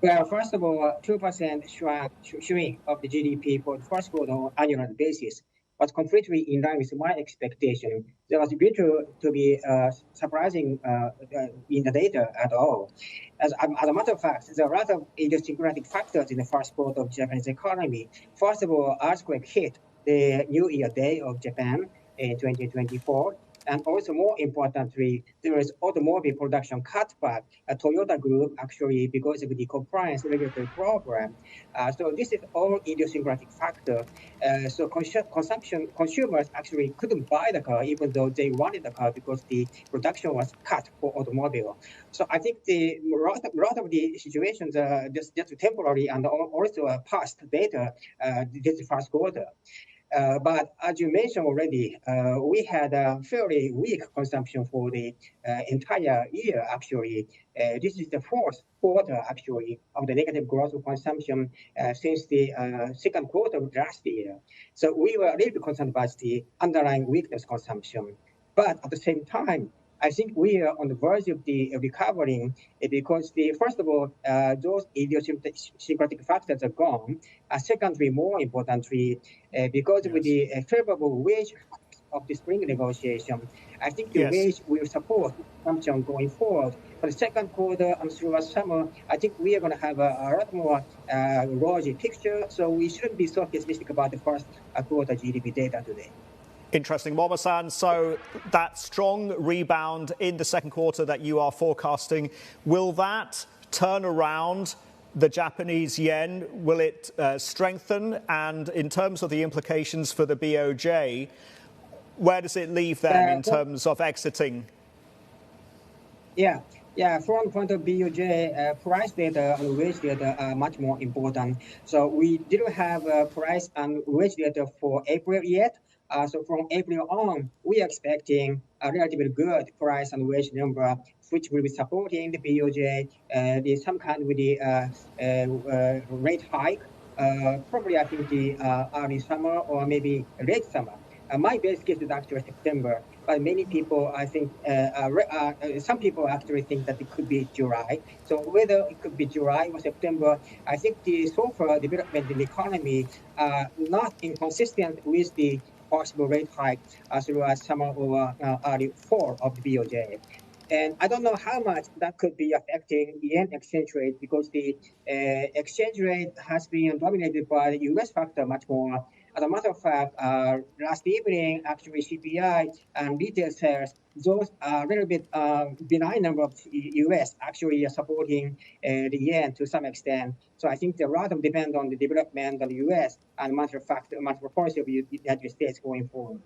Well, first of all, 2% shrink of the GDP for the first quarter on annual basis was completely in line with my expectation. There was to be surprising in the data at all. As a matter of fact, there are a lot of idiosyncratic factors in the first quarter of Japanese economy. First of all, earthquake hit the New Year Day of Japan in 2024. And also, more importantly, there is automobile production cutback. Toyota Group actually because of the compliance regulatory program. So this is all idiosyncratic factor. So consumers actually couldn't buy the car even though they wanted the car because the production was cut for automobile. So I think the lot of the situations are just temporary and also past data. This first quarter. But as you mentioned already, we had a fairly weak consumption for the entire year, actually. This is the fourth quarter, actually, of the negative growth of consumption since the second quarter of last year. So we were a little bit concerned about the underlying weakness consumption. But at the same time, I think we are on the verge of the recovering because first of all, those idiosyncratic factors are gone. Secondly, more importantly, because of the favorable wage of the spring negotiation, I think the wage will support consumption going forward. For the second quarter and through summer, I think we are going to have a lot more rosy picture. So we shouldn't be so pessimistic about the first quarter GDP data today. Interesting. Momma-san, so that strong rebound in the second quarter that you are forecasting, will that turn around the Japanese yen? Will it strengthen? And in terms of the implications for the BOJ, where does it leave them in terms of exiting? Yeah, from the point of BOJ, price data and wage data are much more important. So we didn't have price and wage data for April yet. So from April on, we are expecting a relatively good price and wage number, which will be supporting the BOJ. There's some kind of the rate hike, probably I think the early summer or maybe late summer. My best guess is actually September, but many people, I think, some people actually think that it could be July. So whether it could be July or September, I think the so far development in the economy are not inconsistent with the possible rate hike through summer or early fall of the BOJ. And I don't know how much that could be affecting yen exchange rate because the exchange rate has been dominated by the US factor much more. As a matter of fact, last evening, actually CPI and retail sales, those are a little bit benign number of US actually are supporting the yen to some extent. So I think the lot of depend on the development of the US and matter of fact, matter of policy of the United States going forward.